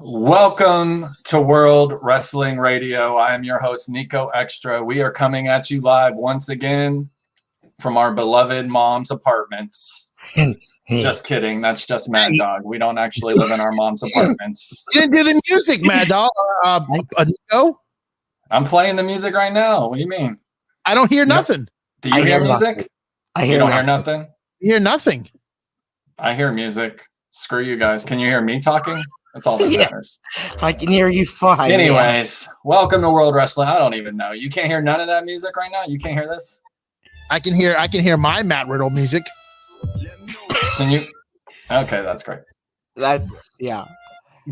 Welcome to World Wrestling Radio. I am your host, Niko Exxtra. We are coming at you live once again from our beloved mom's apartments. Just kidding. That's just Maddog. We don't actually live in our mom's apartments. You didn't do the music, Maddog. Niko? I'm playing the music right now. What do you mean? I don't hear nothing. Do you hear music? I don't hear nothing? You hear nothing. I hear music. Screw you guys. Can you hear me talking? That's all that matters. I can hear you fine. Anyways, welcome to World Wrestling. I don't even know. You can't hear none of that music right now? You can't hear this? I can hear my Matt Riddle music. Can you? Okay, that's great. Yeah.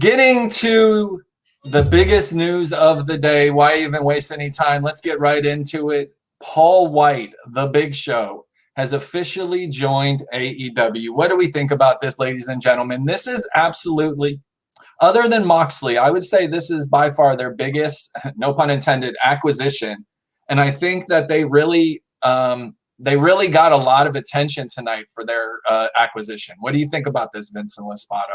Getting to the biggest news of the day. Why even waste any time? Let's get right into it. Paul White, the Big Show, has officially joined AEW. What do we think about this, ladies and gentlemen? This is absolutely, other than Moxley, I would say this is by far their biggest, no pun intended, acquisition. And I think that they really got a lot of attention tonight for their acquisition. What do you think about this, Vincent LaSpada?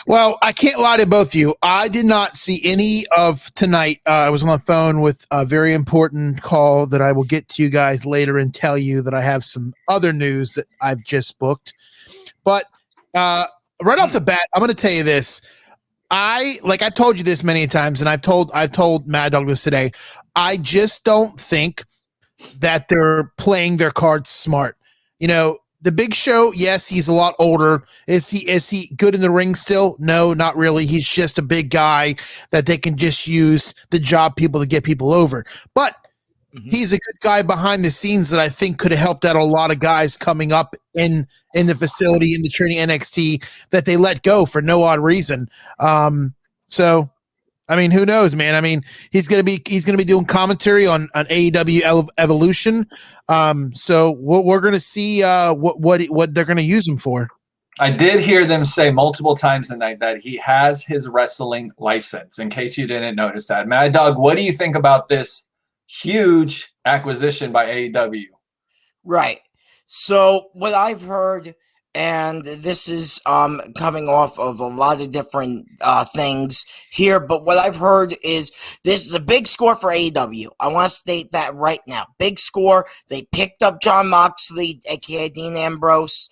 Well, I can't lie to both of you. I did not see any of tonight. I was on the phone with a very important call that I will get to you guys later and tell you that I have some other news that I've just booked. But right off the bat, I'm going to tell you this. I've told you this many times, and I've told Maddog this today. I just don't think that they're playing their cards smart. You know, the Big Show, yes, he's a lot older. Is he good in the ring still? No, not really. He's just a big guy that they can just use the job people to get people over. But he's a good guy behind the scenes that I think could have helped out a lot of guys coming up in the facility, in the training NXT, that they let go for no odd reason. So, I mean, who knows, man? I mean, he's gonna be doing commentary on AEW Evolution. So we're gonna see what they're gonna use him for. I did hear them say multiple times tonight that he has his wrestling license. In case you didn't notice that, Maddog, what do you think about this huge acquisition by AEW? Right. So what I've heard, and this is coming off of a lot of different things here, but what I've heard is this is a big score for AEW. I want to state that right now. Big score. They picked up John Moxley, aka Dean Ambrose.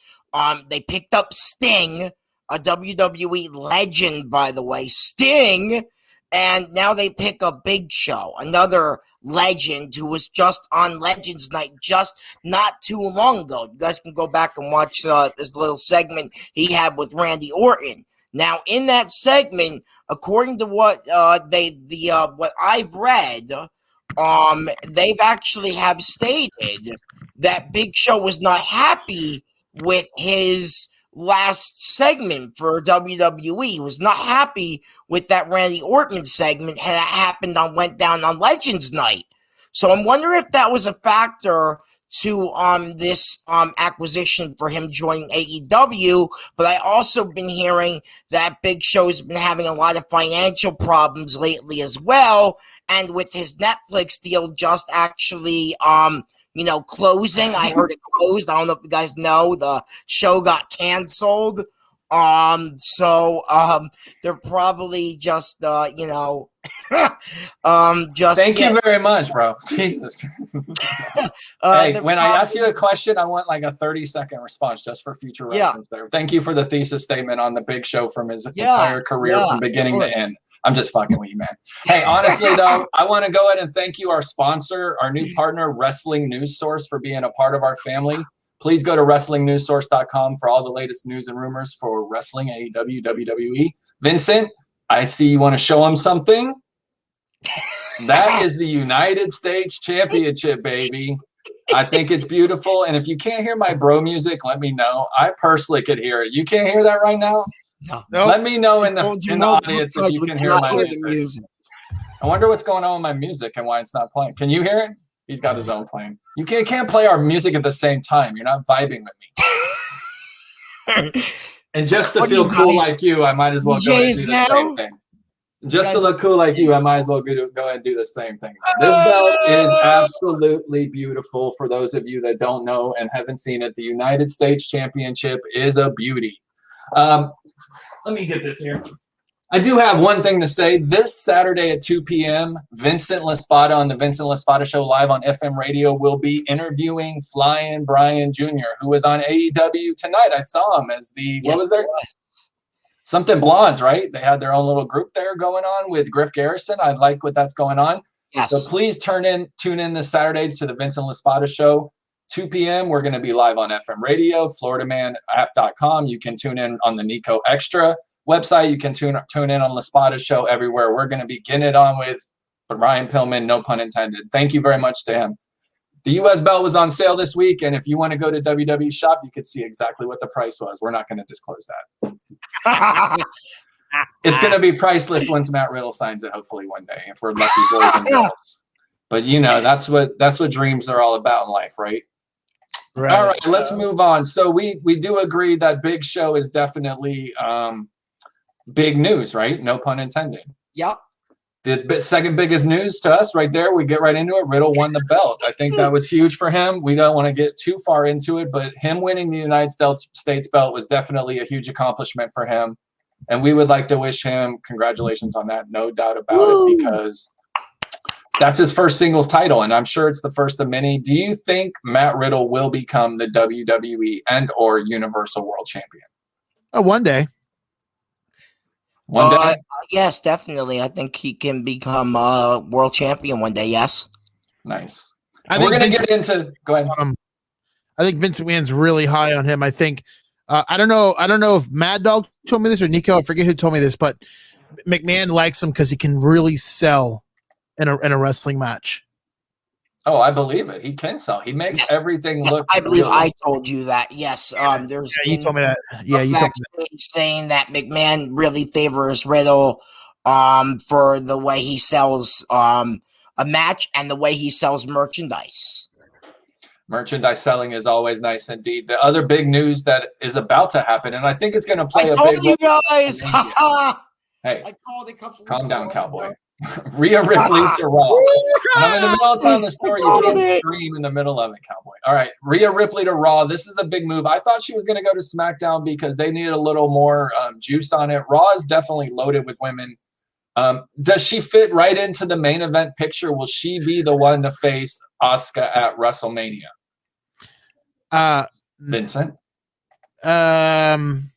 They picked up Sting, a WWE legend, by the way. Sting. And now they pick up Big Show, another legend who was just on Legends Night just not too long ago. You guys can go back and watch this little segment he had with Randy Orton. Now, in that segment, according to what what I've read, they've actually have stated that Big Show was not happy with his last segment for WWE. He was not happy with that Randy Orton segment that went down on Legends Night. So I'm wondering if that was a factor to this acquisition for him joining AEW. But I also been hearing that Big Show's been having a lot of financial problems lately as well, and with his Netflix deal just actually closing. I heard it closed. I don't know if you guys know, the show got canceled. So they're probably just just thank you very much, bro. Jesus. Hey, when I ask you a question, I want like a 30-second response just for future reference there. Thank you for the thesis statement on the Big Show from his entire career from beginning to end. I'm just fucking with you, man. Hey, honestly, though, I want to go ahead and thank you, our sponsor, our new partner, Wrestling News Source, for being a part of our family. Please go to WrestlingNewsSource.com for all the latest news and rumors for wrestling, AEW, WWE. Vincent, I see you want to show them something. That is the United States Championship, baby. I think it's beautiful. And if you can't hear my bro music, let me know. I personally could hear it. You can't hear that right now? No. Let me know in the audience if you can hear my music. I wonder what's going on with my music and why it's not playing. Can you hear it? He's got his own playing. You can't play our music at the same time. You're not vibing with me. And just to feel cool like you, I might as well go and do the same thing. Just to look cool like you, I might as well go ahead and do the same thing. This belt is absolutely beautiful. For those of you that don't know and haven't seen it, the United States Championship is a beauty. Let me get this here. I do have one thing to say. This Saturday at 2 p.m., Vincent LaSpada on the Vincent LaSpada Show live on FM radio will be interviewing Flying Brian Jr., who was on AEW tonight. I saw him as what was there? Something Blondes, right? They had their own little group there going on with Griff Garrison. I like what that's going on. Yes. So please tune in this Saturday to the Vincent LaSpada Show. 2 p.m. We're going to be live on FM radio, FloridaManApp.com. You can tune in on the Niko Exxtra website. You can tune in on LaSpada Show everywhere. We're going to be getting it on with Ryan Pillman, no pun intended. Thank you very much to him. The U.S. belt was on sale this week, and if you want to go to WWE Shop, you could see exactly what the price was. We're not going to disclose that. It's going to be priceless once Matt Riddle signs it, hopefully one day, if we're lucky boys and girls. But that's what dreams are all about in life, right? Right. All right, let's move on. So we do agree that Big Show is definitely big news, right? No pun intended. Yep. The second biggest news to us right there, we get right into it. Riddle won the belt. I think that was huge for him. We don't want to get too far into it, but him winning the United States belt was definitely a huge accomplishment for him. And we would like to wish him congratulations on that, no doubt about it, because that's his first singles title, and I'm sure it's the first of many. Do you think Matt Riddle will become the WWE and or Universal World Champion? One day. One day? Yes, definitely. I think he can become world champion one day, yes. Nice. We're going to get into – go ahead. I think Vincent McMahon's really high on him. I think I don't know if Maddog told me this or Niko. I forget who told me this, but McMahon likes him because he can really sell in a wrestling match. Oh, I believe it. He can sell. He makes everything look. I believe I told you that. Yes. There's you told me that. Yeah, you told me that. Saying that McMahon really favors Riddle for the way he sells a match and the way he sells merchandise. Merchandise selling is always nice indeed. The other big news that is about to happen, and I think it's going to play a big role. I told you guys. Hey, I called a couple. Calm down, cowboy. Rhea Ripley to Raw. I'm in the middle of telling the story. You can't scream in the middle of it, cowboy. All right, Rhea Ripley to Raw. This is a big move. I thought she was going to go to SmackDown because they needed a little more juice on it. Raw is definitely loaded with women. Does she fit right into the main event picture? Will she be the one to face Asuka at WrestleMania? Vincent? I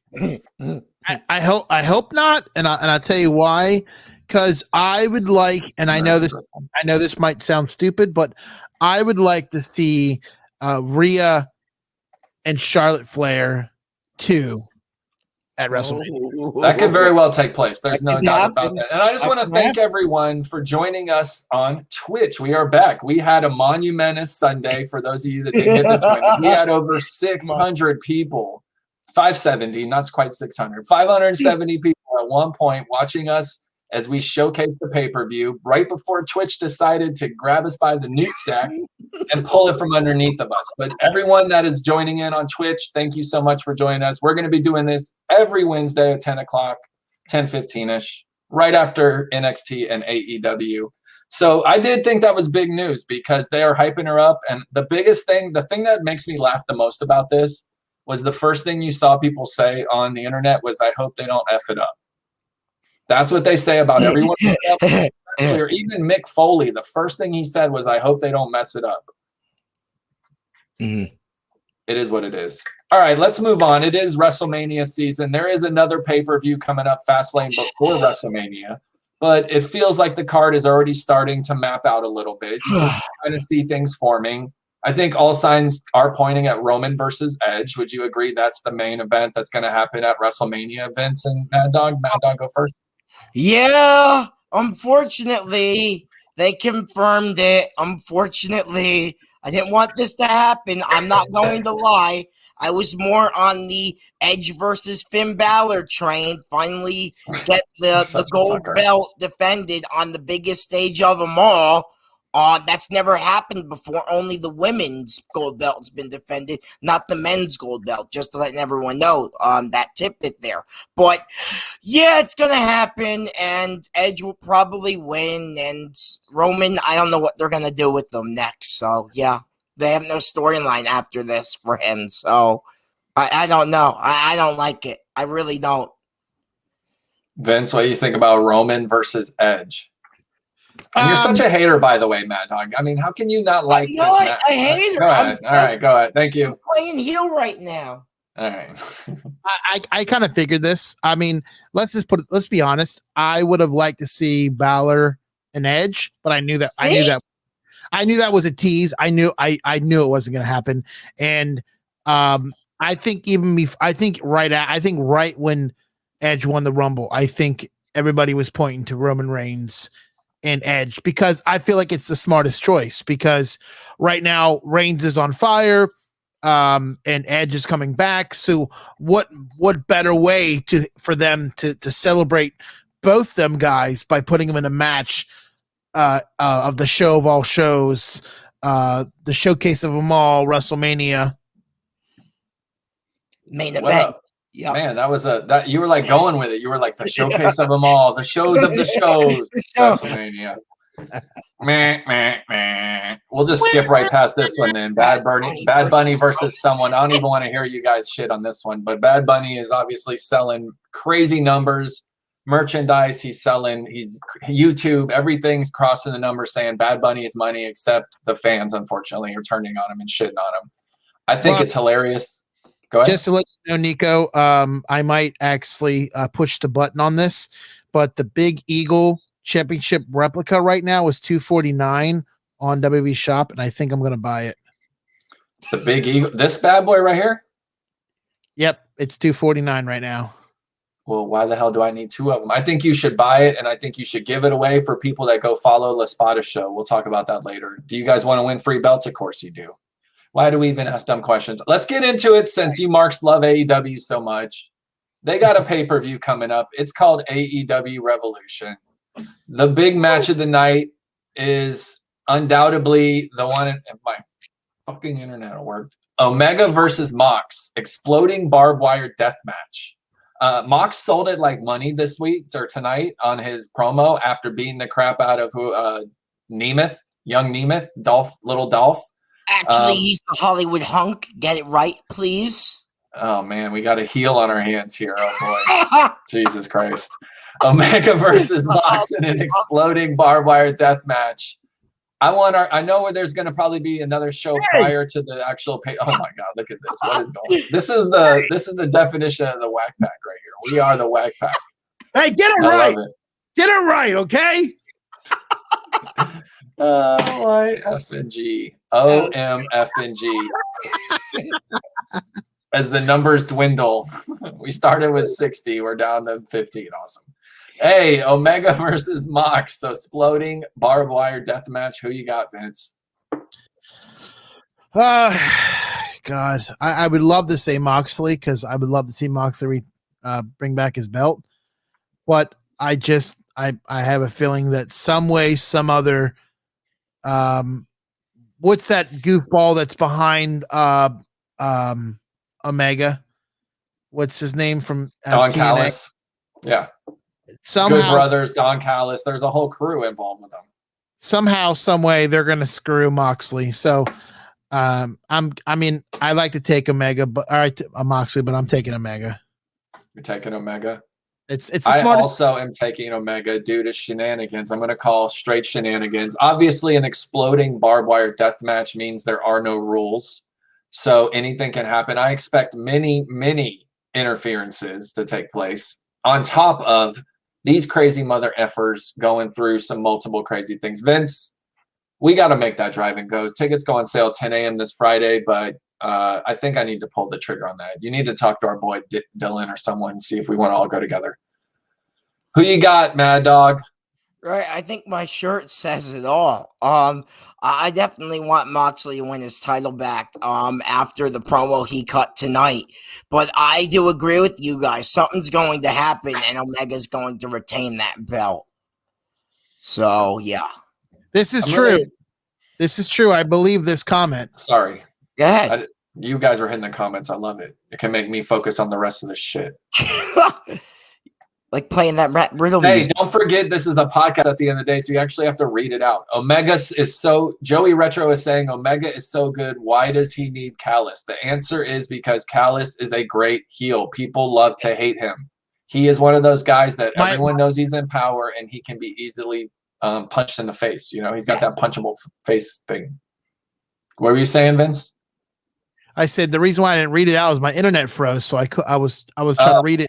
hope not, and I'll tell you why. Because I would like, and I know this might sound stupid, but I would like to see Rhea and Charlotte Flair 2 at WrestleMania. That could very well take place. There's no doubt about that. And I just want to thank everyone for joining us on Twitch. We are back. We had a monumentous Sunday. For those of you that didn't get to join us, we had over 600 people, 570, not quite 600, 570 people at one point watching us as we showcase the pay-per-view right before Twitch decided to grab us by the newt sack and pull it from underneath of us. But everyone that is joining in on Twitch, thank you so much for joining us. We're going to be doing this every Wednesday at 10 o'clock, 10:15-ish, right after NXT and AEW. So I did think that was big news because they are hyping her up. And the thing that makes me laugh the most about this was the first thing you saw people say on the internet was, I hope they don't F it up. That's what they say about everyone. Or even Mick Foley, the first thing he said was, I hope they don't mess it up. Mm-hmm. It is what it is. All right, let's move on. It is WrestleMania season. There is another pay-per-view coming up, Fastlane, before WrestleMania. But it feels like the card is already starting to map out a little bit. You can kind of see things forming. I think all signs are pointing at Roman versus Edge. Would you agree that's the main event that's going to happen at WrestleMania? Vince and Maddog? Maddog, go first. Yeah, unfortunately, they confirmed it. Unfortunately, I didn't want this to happen. I'm not going to lie. I was more on the Edge versus Finn Balor train. Finally get the gold belt defended on the biggest stage of them all. That's never happened before. Only the women's gold belt's been defended, not the men's gold belt, just to let everyone know that tidbit there. But, yeah, it's going to happen, and Edge will probably win, and Roman, I don't know what they're going to do with them next. So, yeah, they have no storyline after this for him. So, I don't know. I don't like it. I really don't. Vince, what do you think about Roman versus Edge? And you're such a hater, by the way, Maddog. I mean, how can you not like this match? I hate her. Go ahead. All right, go ahead. Thank you. I'm playing heel right now. All right. I kind of figured this. I mean, let's be honest. I would have liked to see Balor and Edge, but I knew that was a tease. I knew it wasn't going to happen. And I think right when Edge won the Rumble, I think everybody was pointing to Roman Reigns and Edge because I feel like it's the smartest choice because right now Reigns is on fire and Edge is coming back. So what better way for them to celebrate both them guys by putting them in a match of the show of all shows, the showcase of them all, WrestleMania. Main event. Yeah, man, that you were like going with it. You were like the showcase of them all, the shows of the shows, WrestleMania. Meh. We'll just skip right past this one then. Bad Bunny versus someone. I don't even want to hear you guys shit on this one, but Bad Bunny is obviously selling crazy numbers, merchandise. He's YouTube. Everything's crossing the numbers, saying Bad Bunny is money, except the fans, unfortunately, are turning on him and shitting on him. I think it's hilarious. Go ahead. Just to let you know, Niko, I might actually push the button on this, but the Big Eagle Championship replica right now is $249 on WWE Shop, and I think I'm going to buy it. The Big Eagle, this bad boy right here? Yep, it's $249 right now. Well, why the hell do I need two of them? I think you should buy it, and I think you should give it away for people that go follow LaSpada show. We'll talk about that later. Do you guys want to win free belts? Of course you do. Why do we even ask dumb questions? Let's get into it since you marks love AEW so much. They got a pay-per-view coming up. It's called AEW Revolution. The big match of the night is undoubtedly the one in my fucking internet worked. Omega versus Mox, exploding barbed wire death match. Mox sold it like money this week or tonight on his promo after beating the crap out of Nemeth, young Nemeth, little Dolph. Actually, he's the Hollywood hunk. Get it right, please. Oh, man, we got a heel on our hands here. Oh, boy. Jesus Christ. Omega versus Mox in an exploding barbed wire death match. I know where there's going to probably be another show prior to the actual pay. Oh, my God, look at this. What is going on? This is the definition of the whack pack right here. We are the whack pack. Hey, get it right. Get it right, okay? OMFNG. OMFNG. As the numbers dwindle, we started with 60. We're down to 15. Awesome. Hey, Omega versus Mox. So exploding barbed wire death match. Who you got, Vince? God, I would love to say Moxley because I would love to see Moxley bring back his belt. But I have a feeling that some way, some other what's that goofball that's behind Omega? What's his name from Don TNA? Callis? Yeah. Somehow, Good Brothers, Don Callis. There's a whole crew involved with them. Somehow, some way, they're going to screw Moxley. So, I like to take Omega, but Moxley, but I'm taking Omega. You're taking Omega. It's the I smartest. also am taking Omega due to shenanigans. I'm going to call straight shenanigans. Obviously, an exploding barbed wire death match means there are no rules, so anything can happen. I expect many interferences to take place on top of these crazy mother effers going through some multiple crazy things. Vince, we got to make that drive and go. Tickets go on sale 10 a.m. this Friday, but I think I need to pull the trigger on that. You need to talk to our boy Dylan or someone and see if we want to all go together. Who you got, Maddog? Right, I think my shirt says it all. I definitely want Moxley to win his title back after the promo he cut tonight. But I do agree with you guys. Something's going to happen, and Omega's going to retain that belt. So, yeah. This is true. This is true. I believe this comment. Sorry. Go ahead. You guys were hitting the comments. I love it. It can make me focus on the rest of the shit. Like playing that riddle music. music. Don't forget this is a podcast at the end of the day, so you actually have to read it out. Omega is so Joey Retro is saying Omega is so good. Why does he need Callis? The answer is because Callis is a great heel. People love to hate him. he is one of those guys that everyone knows he's in power and he can be easily punched in the face. You know, he's got that punchable face thing. What were you saying, Vince? I said the reason why I didn't read it out was my internet froze, so I was trying to read it.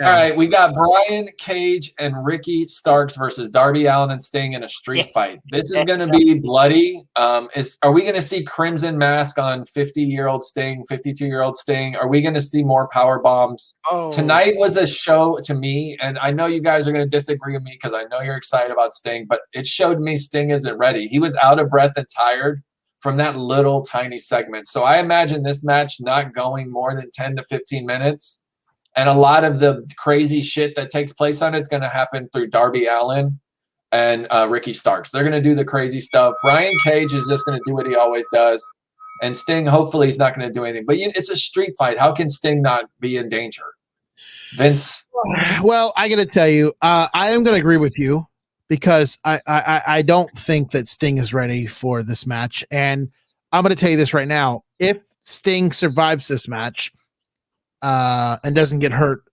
All right, we got Brian Cage and Ricky Starks versus Darby Allin and Sting in a street fight. This is going to be bloody. Are we going to see Crimson Mask on 50-year-old Sting, 52-year-old Sting? Are we going to see more power bombs? Tonight was a show to me, and I know you guys are going to disagree with me because I know you're excited about Sting, but it showed me Sting isn't ready. He was out of breath and tired from that little tiny segment. So I imagine this match not going more than 10 to 15 minutes. And a lot of the crazy shit that takes place on it's going to happen through Darby Allin and Ricky Starks. They're going to do the crazy stuff. Brian Cage is just going to do what he always does. And Sting, hopefully, he's not going to do anything. But it's a street fight. How can Sting not be in danger? Vince? Well, I got to tell you, I am going to agree with you because I don't think that Sting is ready for this match. And I'm going to tell you this right now. If Sting survives this match, and doesn't get hurt,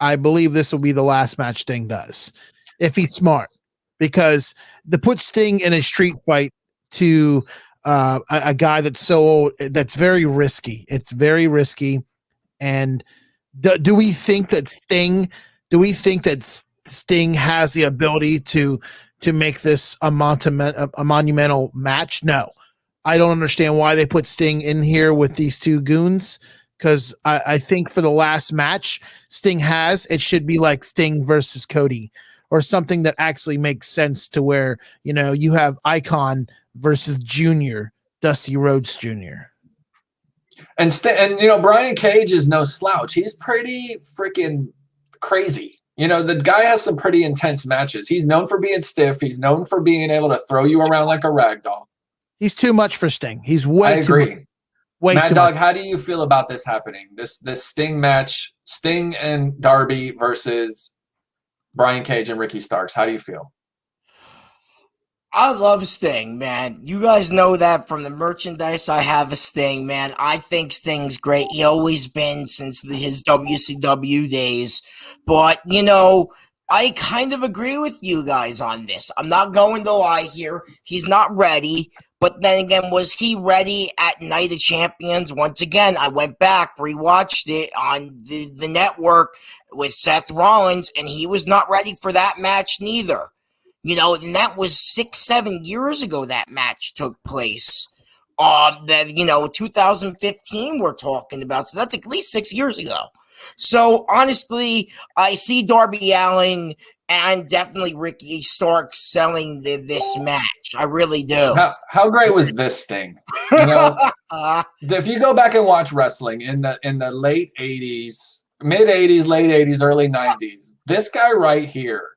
I believe this will be the last match Sting does, if he's smart, because to put Sting in a street fight to a guy that's so old, that's very risky. It's very risky. And do we think that Sting has the ability to make this a monumental match? No, I don't understand why they put Sting in here with these two goons. Because I think for the last match Sting has, it should be like Sting versus Cody or something that actually makes sense to where, you know, you have Icon versus Junior, Dusty Rhodes Jr. And you know, Brian Cage is no slouch. He's pretty freaking crazy. You know, the guy has some pretty intense matches. He's known for being stiff. He's known for being able to throw you around like a rag doll. He's too much for Sting. He's way too much. Maddog, how do you feel about this happening? This Sting match, Sting and Darby versus Brian Cage and Ricky Starks. How do you feel? I love Sting, man. You guys know that from the merchandise I have of Sting, man. I think Sting's great. He always been since his WCW days. But, you know, I kind of agree with you guys on this. I'm not going to lie here. He's not ready. But then again, was he ready at Night of Champions? Once again, I went back, rewatched it on the network with Seth Rollins, and he was not ready for that match neither. You know, and that was 6-7 years ago that match took place. 2015 we're talking about. So that's at least 6 years ago. So honestly, I see Darby Allin and definitely Ricky Starks selling this match. I really do. How great was this Sting? You know, if you go back and watch wrestling in the late 80s, mid 80s, late 80s, early 90s, this guy right here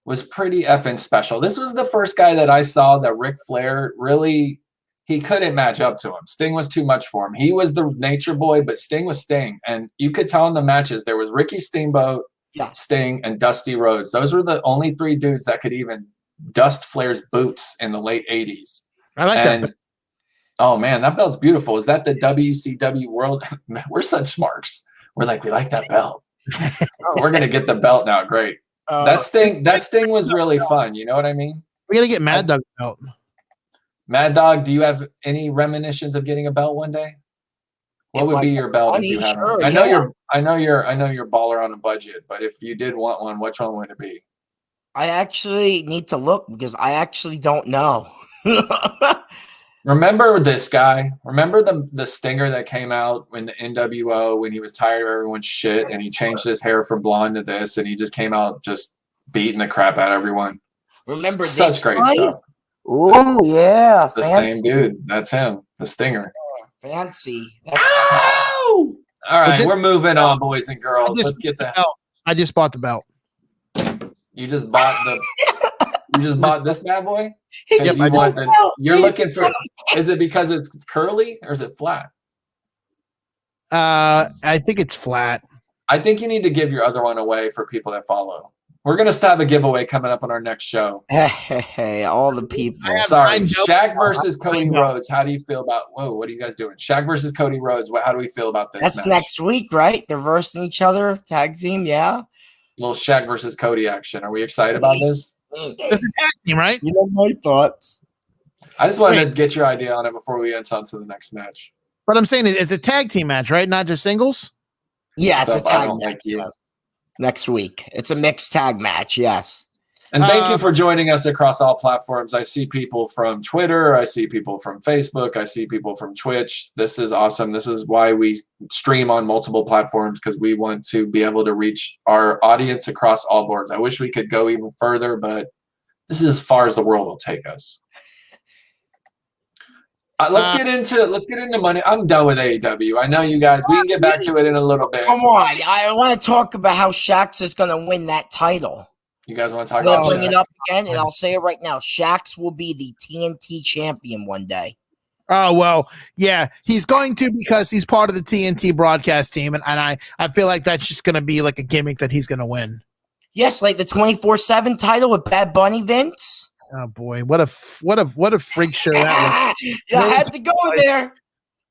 was pretty effing special. This was the first guy that I saw that Ric Flair really, he couldn't match up to him. Sting was too much for him. He was the nature boy, but Sting was Sting. And you could tell in the matches, there was Ricky Steamboat, Sting, and Dusty Rhodes. Those were the only three dudes that could even dust Flair's boots in the late 80s. I like that. Oh, man, that belt's beautiful. Is that the WCW World? We're such smarks. We're like, we like that belt. We're going to get the belt now. Great. That Sting was really fun. You know what I mean? We got to get Maddog belt. Maddog, do you have any reminiscence of getting a belt one day? What would be your belt if you had one? I know you're baller on a budget, but if you did want one, which one would it be? I actually need to look because I actually don't know. Remember this guy? Remember the stinger that came out in the NWO when he was tired of everyone's shit and he changed his hair from blonde to this and he just came out just beating the crap out of everyone? Remember such this great guy? stuff. Oh yeah, it's the same dude. That's him, the stinger. Fancy. All right, we're moving on, boys and girls. Let's get the belt. I just bought the belt. You just bought this bad boy? Yep, You're looking for. Is it because it's curly or is it flat? I think it's flat. I think you need to give your other one away for people that follow. We're going to have a giveaway coming up on our next show. Hey, all the people. Sorry, Shaq versus Cody Rhodes. How do you feel about? Whoa, what are you guys doing? Shaq versus Cody Rhodes. How do we feel about this? That's match? next week, right? They're versing each other, tag team, yeah. Little Shaq versus Cody action. Are we excited about this? It's a tag team, right? You know my thoughts. I just wanted to get your idea on it before we get on to the next match. But I'm saying it's a tag team match, right? Not just singles. Yeah, it's a tag match. Yes. Next week. It's a mixed tag match, yes. And thank you for joining us across all platforms. I see people from Twitter. I see people from Facebook. I see people from Twitch. This is awesome. This is why we stream on multiple platforms, because we want to be able to reach our audience across all boards. I wish we could go even further, but this is as far as the world will take us. Let's get into money. I'm done with AEW. I know you guys. We can get back to it in a little bit. Come on, I want to talk about how Shax is going to win that title. You guys want to talk about? I'll bring it up again, and I'll say it right now. Shax will be the TNT champion one day. Oh, well, yeah, he's going to, because he's part of the TNT broadcast team, and I feel like that's just going to be like a gimmick that he's going to win. Yes, like the 24/7 title with Bad Bunny Vince. Oh boy, what a freak show that was! Yeah, I had to go there.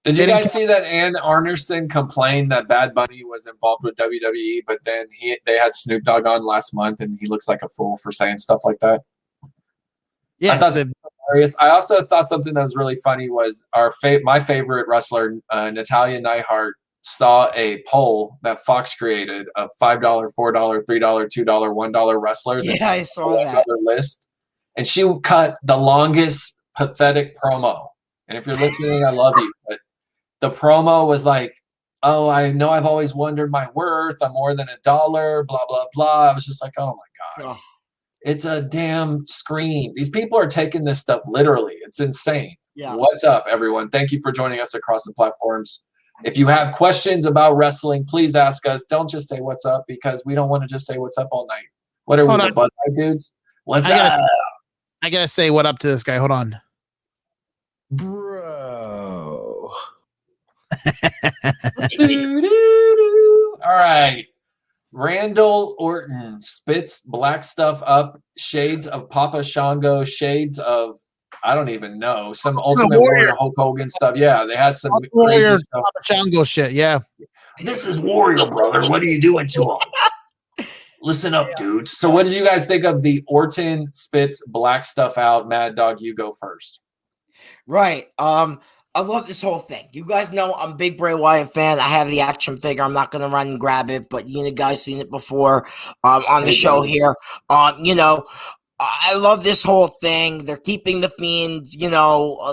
Did you guys see that Ann Arnerson complained that Bad Bunny was involved with WWE, but then they had Snoop Dogg on last month, and he looks like a fool for saying stuff like that? Yes. I thought that was hilarious. I also thought something that was really funny was my favorite wrestler, Natalya Neidhart, saw a poll that Fox created of $5, $4, $3, $2, $1 wrestlers. Yeah, I saw that list. And she cut the longest pathetic promo. And if you're listening, I love you. But the promo was like, oh, I know I've always wondered my worth. I'm more than $1, blah, blah, blah. I was just like, oh, my God. Oh. It's a damn screen. These people are taking this stuff literally. It's insane. Yeah. What's up, everyone? Thank you for joining us across the platforms. If you have questions about wrestling, please ask us. Don't just say what's up, because we don't want to just say what's up all night. What are we, the Bud Light dudes? What's up? I gotta say what up to this guy. Hold on. Bro. All right. Randall Orton spits black stuff up, shades of Papa Shango, shades of, I don't even know, some Ultimate Warrior Hulk Hogan stuff. Yeah, they had some Warrior Papa Shango shit. Yeah. This is Warrior, brother. What are you doing to him? Listen up, dudes. So what did you guys think of the Orton spits black stuff out? Maddog, you go first. Right. I love this whole thing. You guys know I'm a big Bray Wyatt fan. I have the action figure. I'm not going to run and grab it, but you guys seen it before on the show here. I love this whole thing. They're keeping the Fiend,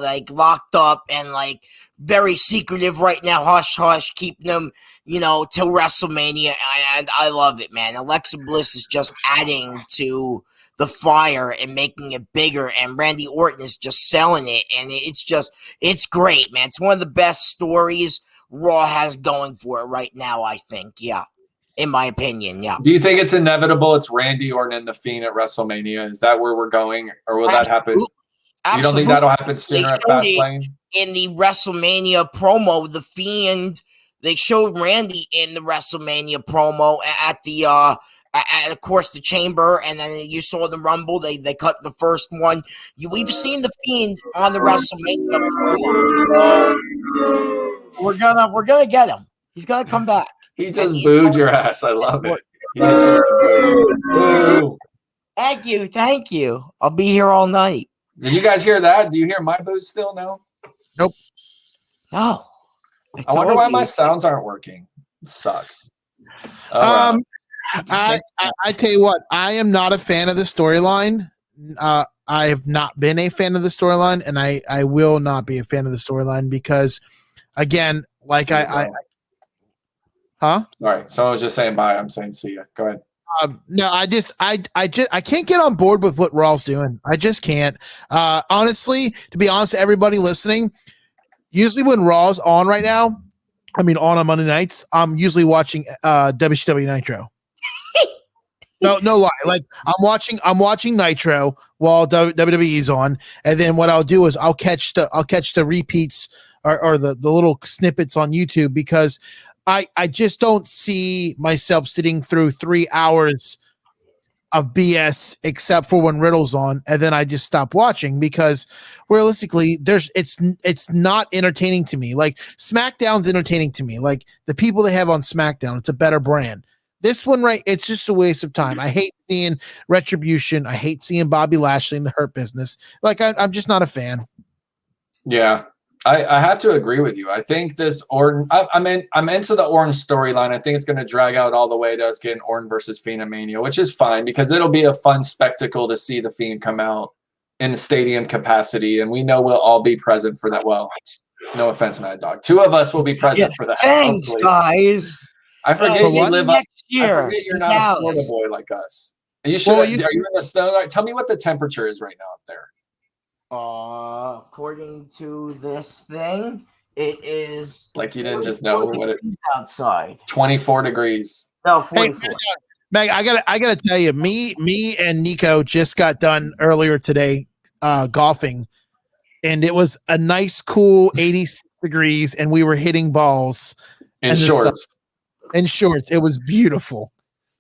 like locked up and like very secretive right now. Hush, hush, keeping them, till WrestleMania. And I love it, man. Alexa Bliss is just adding to the fire and making it bigger, and Randy Orton is just selling it, and it's great, man. It's one of the best stories Raw has going for it right now, I think. Yeah, in my opinion. Yeah. Do you think it's inevitable? It's Randy Orton and the Fiend at WrestleMania. Is that where we're going, or will that happen? Absolutely. You don't think that'll happen sooner at Fastlane? In the WrestleMania promo, the Fiend, they showed Randy in the WrestleMania promo at the of course, the Chamber, and then you saw the Rumble. They cut the first one. We've seen the Fiend on the WrestleMania promo. We're gonna get him. He's gonna come back. He just booed your ass. I love it. Thank you. I'll be here all night. Did you guys hear that? Do you hear my boo still? No. Nope. No. I wonder why my sounds aren't working. It sucks. I tell you what, I am not a fan of the storyline. I have not been a fan of the storyline, and I will not be a fan of the storyline because, again, like Sorry, someone was just saying bye. I'm saying see ya. Go ahead. No, I can't get on board with what Raw's doing. I just can't. Honestly, to be honest, everybody listening, usually when Raw's on right now, on Monday nights, I'm usually watching WCW Nitro. No lie. Like I'm watching Nitro while WWE's on, and then what I'll do is I'll catch the repeats or the little snippets on YouTube, because I just don't see myself sitting through 3 hours of BS except for when Riddle's on, and then I just stop watching because realistically it's not entertaining to me. Like SmackDown's entertaining to me. Like the people they have on SmackDown, it's a better brand. This one, right, it's just a waste of time. I hate seeing Retribution. I hate seeing Bobby Lashley in the Hurt Business. Like I'm just not a fan. Yeah. I have to agree with you. I think this Orton, I'm into the Orton storyline. I think it's going to drag out all the way to us getting Orton versus Fiend at Mania, which is fine because it'll be a fun spectacle to see the Fiend come out in stadium capacity, and we know we'll all be present for that. Well, no offense, Maddog. 2 of us will be present for that. Thanks, hopefully. Guys. I forget you live up. I forget you're not a Florida boy like us. You should. Are you in the snow? Tell me what the temperature is right now up there. According to this thing, it is like you didn't just know what it is outside. 24 degrees. No, 44. Hey, Meg, I gotta tell you, me and Niko just got done earlier today golfing, and it was a nice, cool 86 degrees, and we were hitting balls in shorts. In shorts, it was beautiful.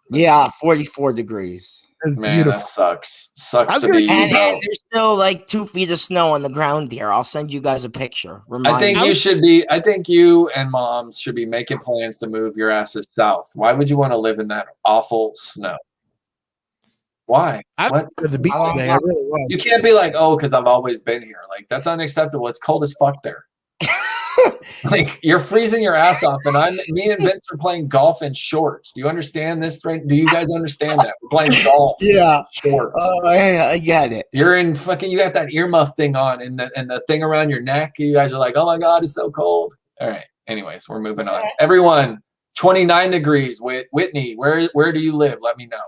Yeah, 44 degrees. Man, beautiful. That sucks to be. And there's still like 2 feet of snow on the ground here. I'll send you guys a picture. I think you and Moms should be making plans to move your asses south. Why would you want to live in that awful snow? Why? What? The beach today, I really was. You can't be like, oh, because I've always been here. Like that's unacceptable. It's cold as fuck there. Like you're freezing your ass off, and me and Vince are playing golf in shorts. Do you understand this? Right? Do you guys understand that we're playing golf? Yeah, shorts. Oh, I get it. You're in fucking. You got that earmuff thing on, and the thing around your neck. You guys are like, oh my god, it's so cold. All right. Anyways, we're moving on. Everyone, 29 degrees. Whitney, where do you live? Let me know.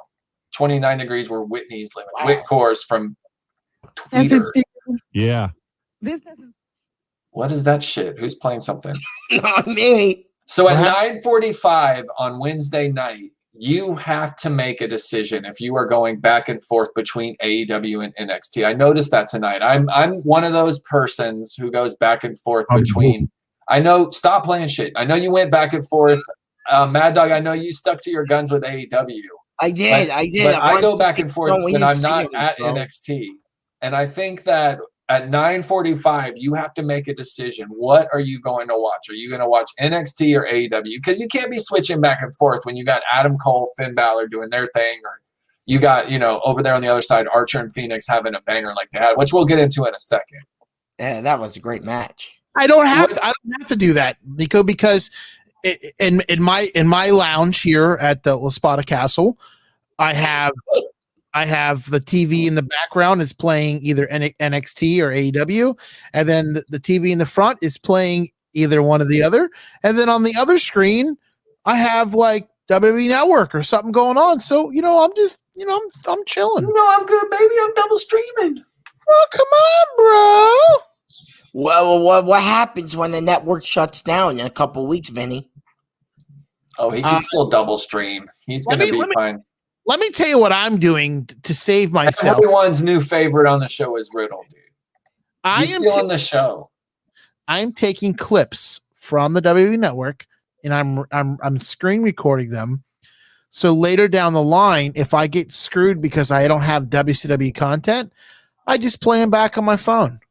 29 degrees where Whitney's living. Wow. Whitcore's from Twitter. Yeah. What is that shit? Who's playing something? Not me. So at 9:45 on Wednesday night, you have to make a decision if you are going back and forth between AEW and NXT. I noticed that tonight. I'm one of those persons who goes back and forth between. I know. Stop playing shit. I know you went back and forth. Maddog, I know you stuck to your guns with AEW. I did. But I go back and forth when I'm not at NXT, and I think that. At 9:45, you have to make a decision. What are you going to watch? Are you going to watch NXT or AEW? Because you can't be switching back and forth when you got Adam Cole, Finn Balor doing their thing, or you got, over there on the other side, Archer and Phoenix having a banger like they had, which we'll get into in a second. Yeah, that was a great match. I don't have to do that, Niko, because in my lounge here at the LaSpada Castle, I have the TV in the background is playing either NXT or AEW, and then the TV in the front is playing either one or the other. And then on the other screen, I have like WWE Network or something going on. So, I'm just, I'm chilling. I'm good, baby. I'm double streaming. Oh, come on, bro. Well, what happens when the network shuts down in a couple weeks, Vinny? Oh, he can still double stream. He's going to be fine. Let me tell you what I'm doing to save myself. Everyone's new favorite on the show is Riddle, dude. He's still on the show. I'm taking clips from the WWE Network, and I'm screen recording them. So later down the line, if I get screwed because I don't have WCW content, I just play them back on my phone.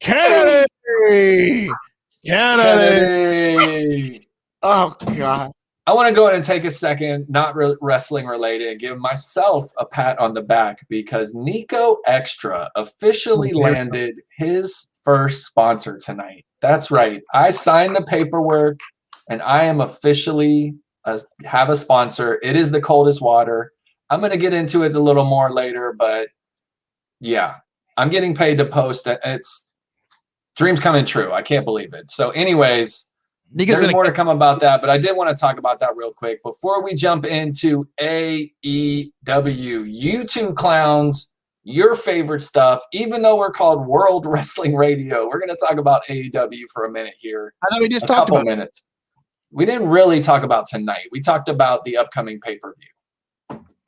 Kennedy! Oh, God. I want to go ahead and take a second, not wrestling related, and give myself a pat on the back because Niko Exxtra officially landed his first sponsor tonight. That's right. I signed the paperwork, and I am officially have a sponsor. It is the Coldest Water. I'm going to get into it a little more later, but yeah, I'm getting paid to post. It's dreams coming true. I can't believe it. So anyways, there's more to come about that, but I did want to talk about that real quick before we jump into AEW. You two clowns, your favorite stuff, even though we're called World Wrestling Radio, we're going to talk about AEW for a minute here. I thought we just talked about minutes. We didn't really talk about tonight. We talked about the upcoming pay-per-view.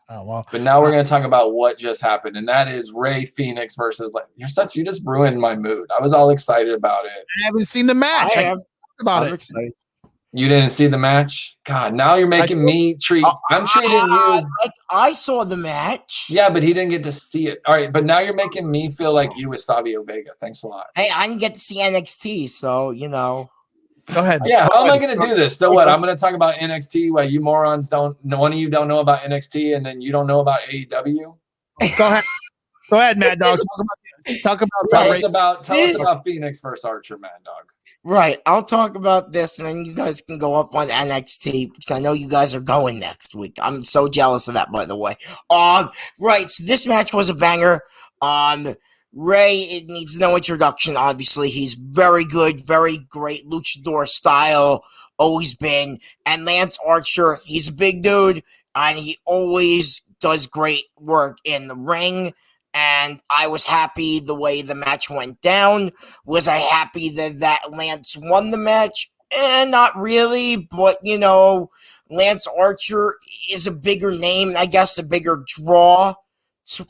Oh, well. But now we're going to talk about what just happened, and that is Rey Fenix versus. You just ruined my mood. I was all excited about it. I haven't seen the match. I am about I'm it. excited. You didn't see the match? God, now you're making me treat. I'm treating you. I saw the match. Yeah, but he didn't get to see it. All right, but now you're making me feel like you with Savio Vega. Thanks a lot. Hey, I didn't get to see NXT, so you know. Go ahead. Yeah, how am I going to do this? So what? I'm going to talk about NXT while you morons don't. One of you don't know about NXT, and then you don't know about AEW. Go ahead. Go ahead, Maddog. Talk about. Tell us about Phoenix versus Archer, Maddog. Right, I'll talk about this, and then you guys can go up on NXT because I know you guys are going next week. I'm so jealous of that, by the way. Right, so this match was a banger. Ray, it needs no introduction. Obviously, he's very good, very great luchador style, always been. And Lance Archer, he's a big dude, and he always does great work in the ring. And I was happy the way the match went down. Was I happy that Lance won the match? Not really, but, you know, Lance Archer is a bigger name, I guess a bigger draw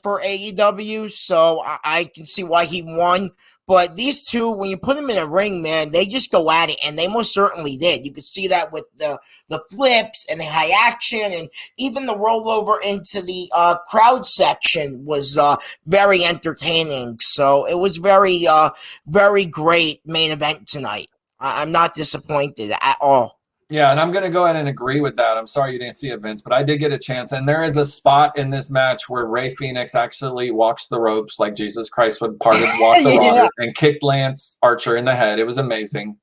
for AEW, so I can see why he won. But these two, when you put them in a ring, man, they just go at it, and they most certainly did. You could see that with the flips and the high action, and even the rollover into the crowd section was very entertaining. So it was very, very great main event tonight. I'm not disappointed at all. Yeah, and I'm going to go ahead and agree with that. I'm sorry you didn't see it, Vince, but I did get a chance. And there is a spot in this match where Ray Phoenix actually walks the ropes like Jesus Christ would walk the water and kicked Lance Archer in the head. It was amazing.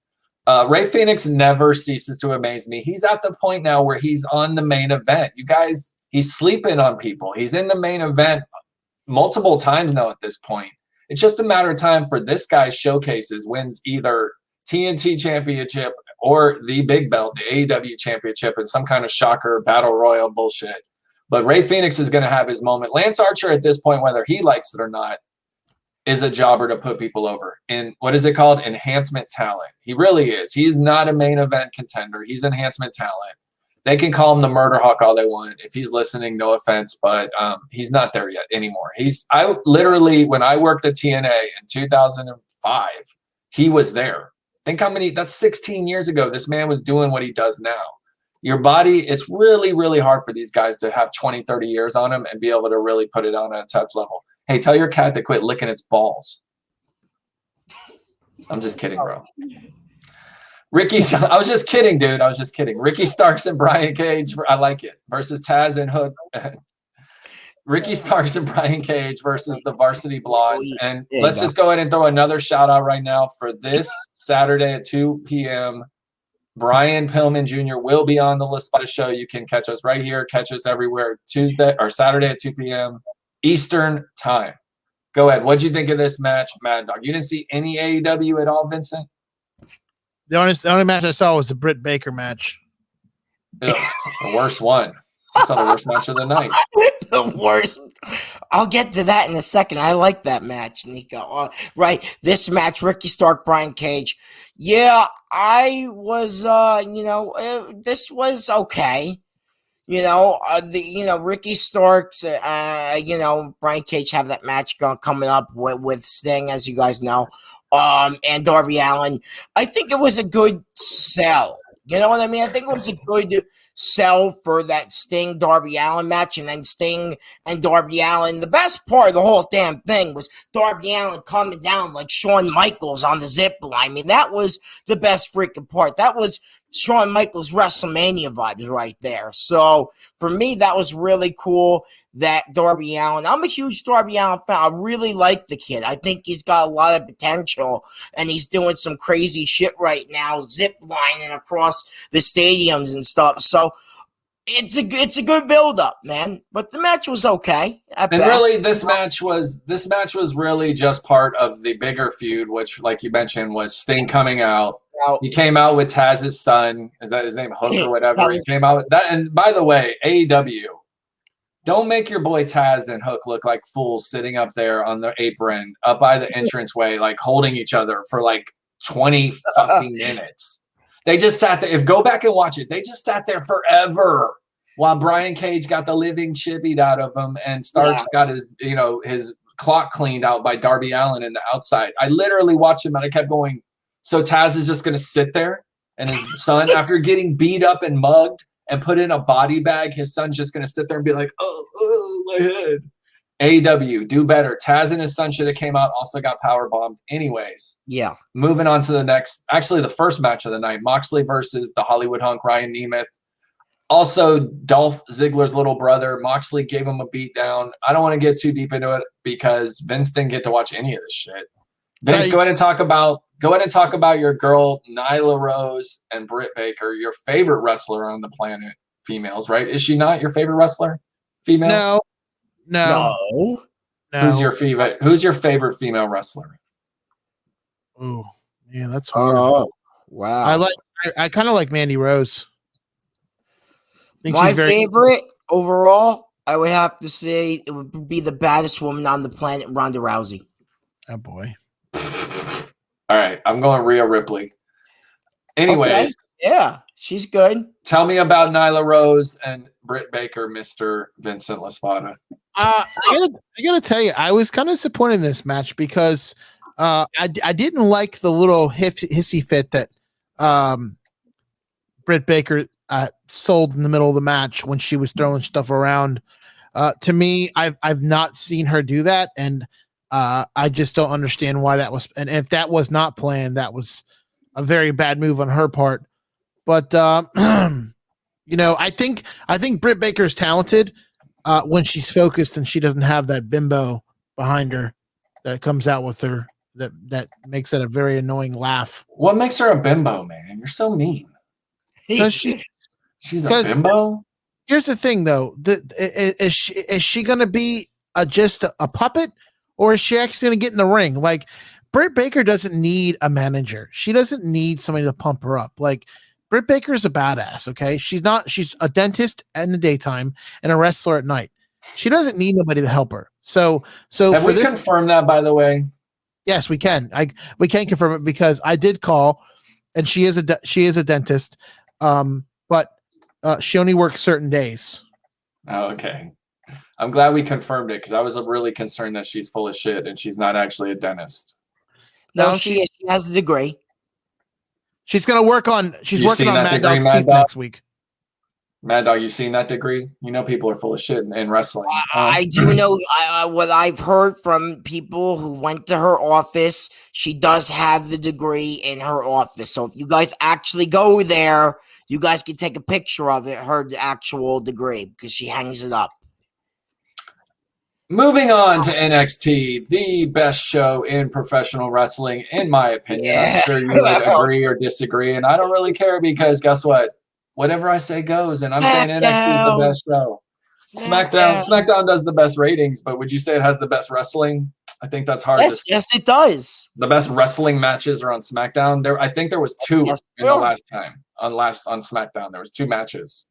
Ray Phoenix never ceases to amaze me. He's at the point now where he's on the main event. You guys, he's sleeping on people. He's in the main event multiple times now at this point. It's just a matter of time for this guy showcases, wins either TNT Championship or the big belt, the AEW Championship, and some kind of shocker battle royal bullshit. But Ray Phoenix is going to have his moment. Lance Archer at this point, whether he likes it or not, is a jobber to put people over. And what is it called? Enhancement talent. He really is. He's not a main event contender. He's enhancement talent. They can call him the Murder Hawk all they want. If he's listening, no offense, but he's not there yet anymore. I literally, when I worked at TNA in 2005, he was there. Think how many, that's 16 years ago. This man was doing what he does now. Your body, it's really, really hard for these guys to have 20, 30 years on them and be able to really put it on at a top level. Hey, tell your cat to quit licking its balls. I'm just kidding, bro. I was just kidding, dude. I was just kidding. Ricky Starks and Brian Cage, I like it, versus Taz and Hook. Ricky Starks and Brian Cage versus the Varsity Blondes. And let's just go ahead and throw another shout out right now for this Saturday at 2 p.m. Brian Pillman Jr. will be on the LaSpada show. You can catch us right here, catch us everywhere Tuesday or Saturday at 2 p.m. Eastern time. Go ahead. What'd you think of this match, Maddog? You didn't see any AEW at all, Vincent? The only match I saw was the Britt Baker match. Ugh, the worst one. I saw the worst match of the night. The worst. I'll get to that in a second. I like that match, Niko. Right. This match, Ricky Stark, Brian Cage. Yeah, I was, this was okay. Ricky Starks, Brian Cage have that match coming up with Sting, as you guys know, and Darby Allin. I think it was a good sell. You know what I mean? I think it was a good sell for that Sting Darby Allin match, and then Sting and Darby Allin. The best part of the whole damn thing was Darby Allin coming down like Shawn Michaels on the zip line. I mean, that was the best freaking part. That was Shawn Michaels WrestleMania vibes right there. So for me, that was really cool. That Darby Allin. I'm a huge Darby Allin fan. I really like the kid. I think he's got a lot of potential, and he's doing some crazy shit right now, zip lining across the stadiums and stuff. So it's a good build up, man. But the match was okay. And really, this match was really just part of the bigger feud, which, like you mentioned, was Sting coming out. He came out with Taz's son. Is that his name, Hook or whatever? He came out with that. And by the way, AEW. Don't make your boy Taz and Hook look like fools sitting up there on the apron up by the entranceway, like holding each other for like 20 fucking minutes. They just sat there. Go back and watch it. They just sat there forever while Brian Cage got the living shit beat out of him and Starks got his clock cleaned out by Darby Allin in the outside. I literally watched him and I kept going, so Taz is just going to sit there And his son, after getting beat up and mugged and put in a body bag, his son's just going to sit there and be like, oh, my head. AEW, do better. Taz and his son should have came out, also got power bombed. Anyways. Yeah. Moving on to the next, actually the first match of the night, Moxley versus the Hollywood Hunk, Ryan Nemeth. Also, Dolph Ziggler's little brother, Moxley gave him a beat down. I don't want to get too deep into it because Vince didn't get to watch any of this shit. Vince, go ahead and talk about your girl Nyla Rose and Britt Baker, your favorite wrestler on the planet, females, right? Is she not your favorite wrestler, female? No. Who's your favorite female wrestler? Oh, yeah, that's hard. Oh, wow. I kind of like Mandy Rose. My favorite overall, I would have to say it would be the baddest woman on the planet, Ronda Rousey. Oh boy. All right, I'm going Rhea Ripley. Anyways, okay. Yeah, she's good. Tell me about Nyla Rose and Britt Baker, Mr. Vincent LaSpada. I gotta tell you, I was kind of disappointed in this match because I didn't like the little hissy fit that Britt Baker sold in the middle of the match when she was throwing stuff around. To me, I've not seen her do that, and I just don't understand why that was. And if that was not planned, that was a very bad move on her part. But you know, I think Britt Baker's talented when she's focused and she doesn't have that bimbo behind her that comes out with her that makes it a very annoying laugh. What makes her a bimbo, man? You're so mean. She's a bimbo. Here's the thing, though: is she going to be just a puppet, or is she actually going to get in the ring? Like, Britt Baker doesn't need a manager. She doesn't need somebody to pump her up. Like, Britt Baker is a badass. Okay, she's a dentist in the daytime and a wrestler at night. She doesn't need nobody to help her. So have we confirmed that, by the way? Yes, we can. We can confirm it because I did call, and she is a dentist. But she only works certain days. Oh, okay. I'm glad we confirmed it because I was really concerned that she's full of shit and she's not actually a dentist. No, she has a degree. She's going to work on. She's working on Maddog's teeth next week. Maddog, you've seen that degree? You know people are full of shit in wrestling. I do know what I've heard from people who went to her office. She does have the degree in her office. So if you guys actually go there, you guys can take a picture of it, her actual degree, because she hangs it up. Moving on to NXT, the best show in professional wrestling, in my opinion. Yeah. I'm sure you would agree or disagree, and I don't really care because guess what? Whatever I say goes, and I'm saying NXT is the best show. SmackDown does the best ratings, but would you say it has the best wrestling? I think that's hard. Yes, it does. The best wrestling matches are on SmackDown. I think there was two in the last time on SmackDown. There was 2 matches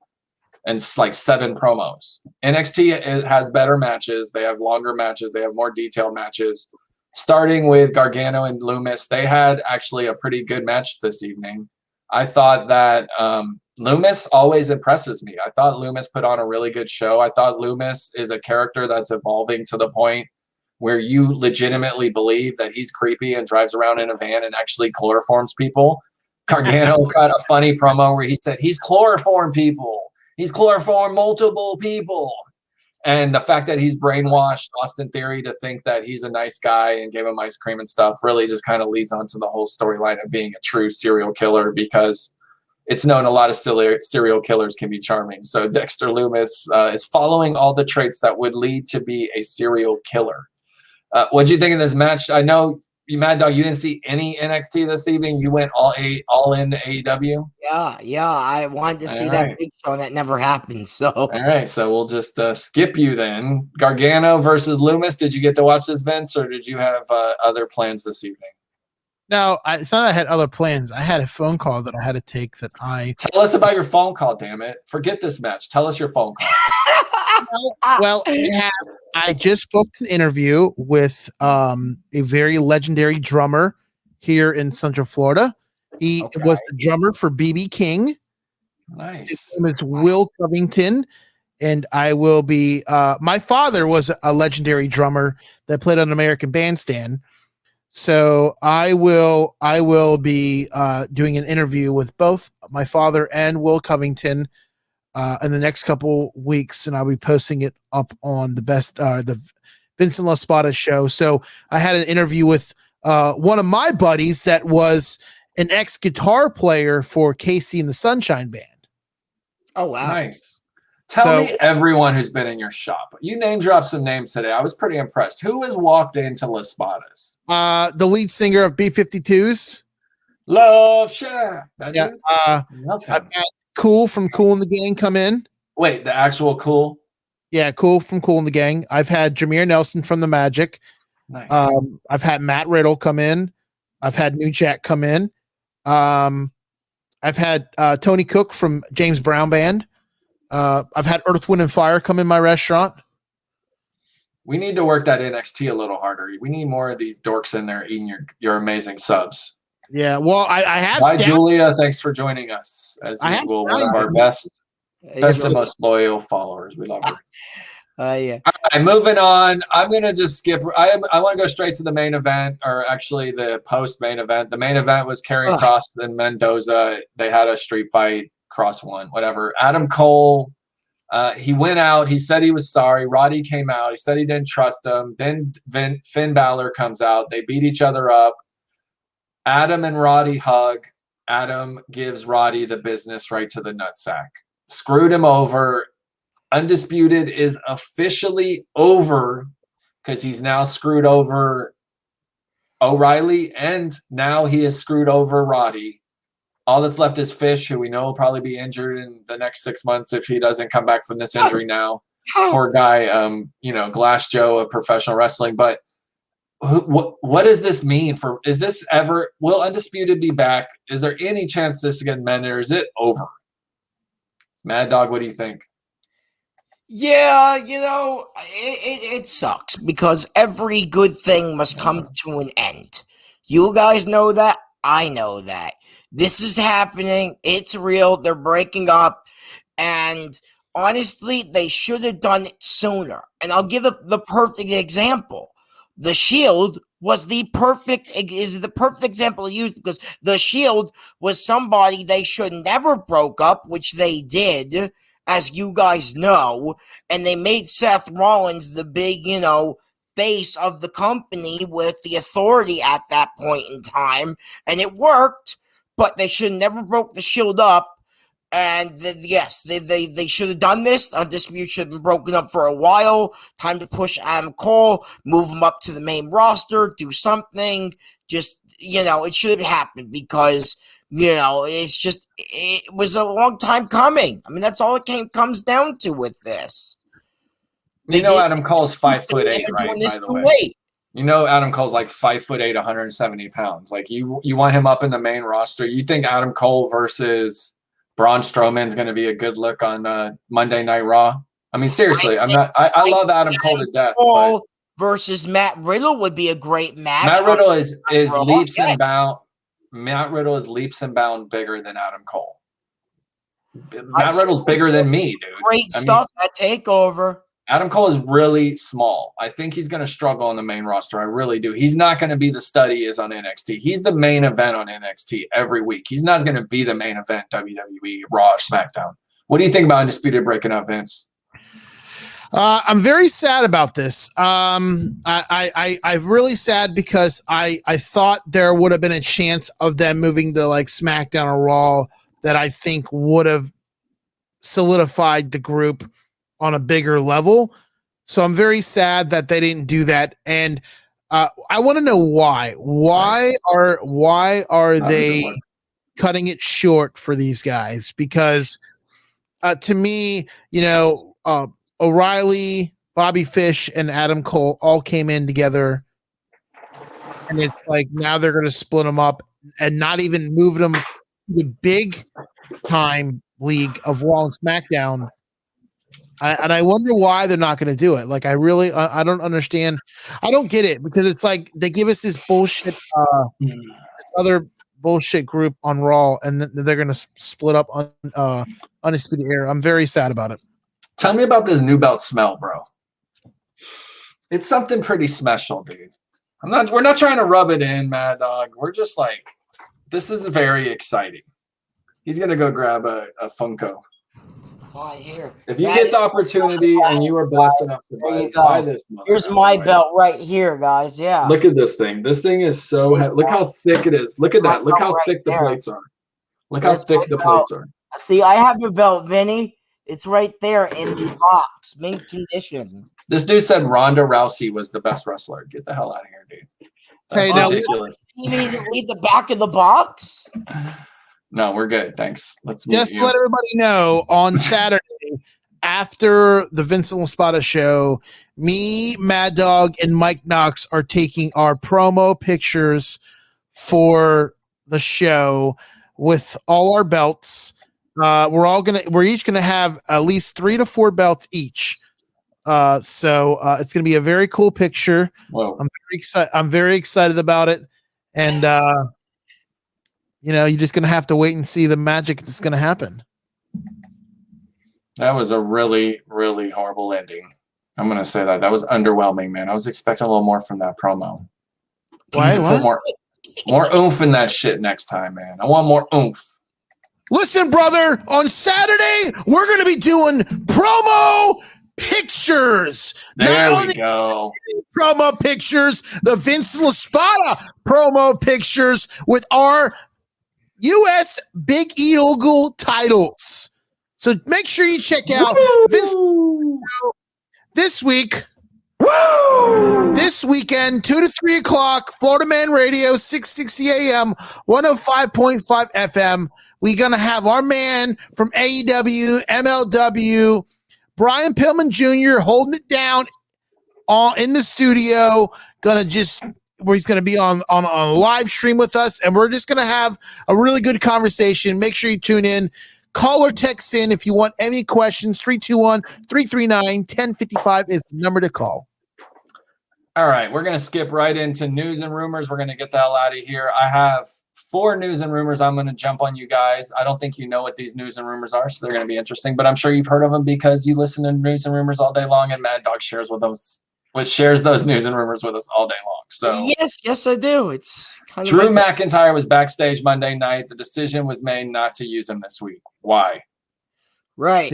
and like 7 promos. NXT has better matches. They have longer matches. They have more detailed matches. Starting with Gargano and Loomis, they had actually a pretty good match this evening. I thought that Loomis always impresses me. I thought Loomis put on a really good show. I thought Loomis is a character that's evolving to the point where you legitimately believe that he's creepy and drives around in a van and actually chloroforms people. Gargano cut a funny promo where he said he's chloroformed people. He's chloroformed multiple people. And the fact that he's brainwashed Austin Theory to think that he's a nice guy and gave him ice cream and stuff really just kind of leads on to the whole storyline of being a true serial killer, because it's known a lot of serial killers can be charming. So Dexter Loomis is following all the traits that would lead to be a serial killer. What do you think of this match? I know you, Maddog, you didn't see any NXT this evening. You went all in to AEW. Yeah. I wanted to see that big show, and that never happened. So all right, so we'll just skip you then. Gargano versus Loomis. Did you get to watch this, Vince, or did you have other plans this evening? No, it's not. I had other plans. I had a phone call that I had to take. Tell us about your phone call. Damn it! Forget this match. Tell us your phone call. Well, I just booked an interview with a very legendary drummer here in Central Florida. He was the drummer for BB King. Nice. His name is Will Covington, and I will be. My father was a legendary drummer that played on American Bandstand. So I will be doing an interview with both my father and Will Covington in the next couple weeks, and I'll be posting it up on the Vincent LaSpada show. So I had an interview with one of my buddies that was an ex-guitar player for Casey and the Sunshine Band. Oh, wow. Nice. Tell me everyone who's been in your shop. You name dropped some names today. I was pretty impressed. Who has walked into LaSpada's? The lead singer of B-52s. Love Shack. Yeah. I've had Cool from Cool in the Gang come in. Wait, the actual Cool? Yeah, Cool from Cool in the Gang. I've had Jameer Nelson from The Magic. Nice. I've had Matt Riddle come in. I've had New Jack come in. I've had Tony Cook from James Brown Band. I've had Earth, Wind, and Fire come in my restaurant. We need to work that NXT a little harder. We need more of these dorks in there eating your amazing subs. Yeah, well, I have. Hi, Julia. Thanks for joining us. As usual, one of our best and most loyal followers. We love her. Yeah. All right, moving on. I'm going to just skip. I want to go straight to the main event, or actually the post-main event. The main event was Karrion Kross and Mendoza. They had a street fight. Cross one, whatever. Adam Cole, he went out. He said he was sorry. Roddy came out. He said he didn't trust him. Then Finn Balor comes out. They beat each other up. Adam and Roddy hug. Adam gives Roddy the business right to the nutsack. Screwed him over. Undisputed is officially over because he's now screwed over O'Reilly, and now he has screwed over Roddy. All that's left is Fish, who we know will probably be injured in the next 6 months if he doesn't come back from this injury now. Poor guy, Glass Joe of professional wrestling. But what does this mean for? Is this ever? Will Undisputed be back? Is there any chance this is going to mend, or is it over? Maddog, what do you think? Yeah, it sucks because every good thing must come to an end. You guys know that. I know that. This is happening. It's real. They're breaking up. And honestly, they should have done it sooner. And I'll give the perfect example. The Shield was the perfect example to use because the Shield was somebody they should never broke up, which they did, as you guys know. And they made Seth Rollins the big, face of the company with the authority at that point in time. And it worked. But they should never broke the Shield up, and they should have done this. Undisputed should have been broken up for a while. Time to push Adam Cole, move him up to the main roster, do something. Just it should have happened because it was a long time coming. I mean, that's all it comes down to with this. Adam Cole's 5'8", right? By the way. Adam Cole's like 5'8", 170 pounds. Like you want him up in the main roster. You think Adam Cole versus Braun Strowman's going to be a good look on Monday Night Raw? I mean, seriously, I love Adam Cole to death. Cole versus Matt Riddle would be a great match. Matt Riddle is leaps and bounds. Matt Riddle is leaps and bounds bigger than Adam Cole. Matt Riddle's bigger than me, dude. Great stuff at TakeOver. Adam Cole is really small. I think he's going to struggle on the main roster. I really do. He's not going to be the stud he is on NXT. He's the main event on NXT every week. He's not going to be the main event WWE, Raw, or SmackDown. What do you think about Undisputed breaking up, Vince? I'm very sad about this. I'm really sad because I thought there would have been a chance of them moving to like SmackDown or Raw that I think would have solidified the group on a bigger level. So I'm very sad that they didn't do that. And I want to know why. Why are they cutting it short for these guys? Because to me, O'Reilly, Bobby Fish, and Adam Cole all came in together. And it's like now they're going to split them up and not even move them to the big time league of Raw and SmackDown. And I wonder why they're not going to do it. Like, I don't understand. I don't get it because it's like they give us this bullshit, this other bullshit group on Raw, and they're going to split up on Undisputed Era. I'm very sad about it. Tell me about this new belt smell, bro. It's something pretty special, dude. We're not trying to rub it in, Maddog. We're just like, this is very exciting. He's gonna go grab a Funko. Fine, here. If you get the opportunity and you are blessed enough to buy this, here's my belt right here, guys. Yeah. Look at this thing. This thing is so heavy. Look how thick it is. Look at that. Look how thick the plates are. Look how thick the plates are. See, I have a belt, Vinny. It's right there in the box, mint condition. This dude said Ronda Rousey was the best wrestler. Get the hell out of here, dude. That's ridiculous. You need to read the back of the box? No, we're good. Thanks. Let's just let everybody know on Saturday after the Vincent LaSpada show, me, Maddog, and Mike Knox are taking our promo pictures for the show with all our belts. We're each gonna have at least 3 to 4 belts each. So it's gonna be a very cool picture. Whoa. I'm very excited about it, and you're just gonna have to wait and see the magic that's gonna happen. That was a really, really horrible ending. I'm gonna say that was underwhelming, man. I was expecting a little more from that promo. Why? What? More oomph in that shit next time, man. I want more oomph. Listen, brother, on Saturday, we're going to be doing promo pictures. There we go. Promo pictures, the Vincent LaSpada promo pictures with our U.S. Big Eagle titles. So make sure you check out Vincent this week. Woo! This weekend, 2 to 3 o'clock, Florida Man Radio, 660 AM, 105.5 FM. We're going to have our man from AEW, MLW, Brian Pillman Jr. holding it down in the studio. He's going to be on a live stream with us, and we're just going to have a really good conversation. Make sure you tune in. Call or text in if you want any questions. 321-339-1055 is the number to call. All right, we're going to skip right into news and rumors. We're going to get the hell out of here. I have 4 news and rumors. I'm going to jump on you guys. I don't think you know what these news and rumors are, so they're going to be interesting. But I'm sure you've heard of them because you listen to news and rumors all day long, and Maddog shares those news and rumors with us all day long. So yes, I do. It's kind Drew McIntyre was backstage Monday night. The decision was made not to use him this week. Why? Right.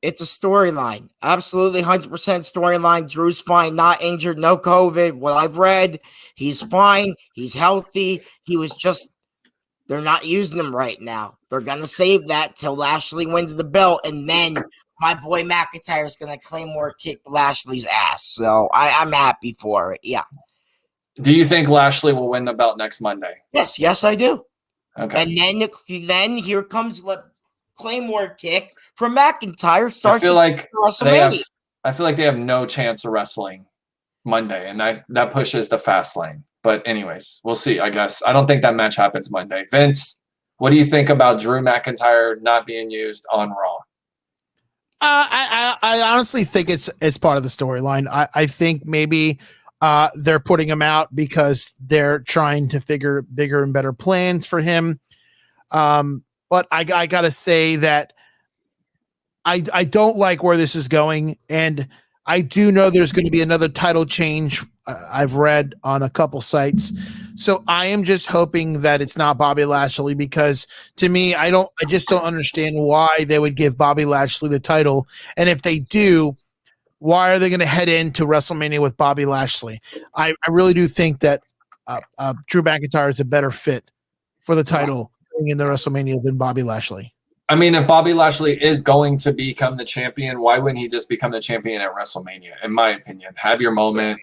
It's a storyline. Absolutely 100% storyline. Drew's fine, not injured, no COVID. What I've read, he's fine. He's healthy. They're not using him right now. They're going to save that till Lashley wins the belt, and then my boy McIntyre is going to Claymore kick Lashley's ass. So I'm happy for it. Yeah. Do you think Lashley will win the belt next Monday? Yes, I do. Okay. And then here comes Claymore kick from McIntyre. I feel like WrestleMania. I feel like they have no chance of wrestling Monday, and that pushes the fast lane. But anyways, we'll see, I guess. I don't think that match happens Monday. Vince, what do you think about Drew McIntyre not being used on Raw? I honestly think it's part of the storyline. I think maybe they're putting him out because they're trying to figure bigger and better plans for him. But I got to say that I don't like where this is going, and I do know there's going to be another title change. I've read on a couple sites. So I am just hoping that it's not Bobby Lashley, because to me, I just don't understand why they would give Bobby Lashley the title. And if they do, why are they going to head into WrestleMania with Bobby Lashley? I really do think that Drew McIntyre is a better fit for the title in the WrestleMania than Bobby Lashley. I mean, if Bobby Lashley is going to become the champion, why wouldn't he just become the champion at WrestleMania? In my opinion, have your moment.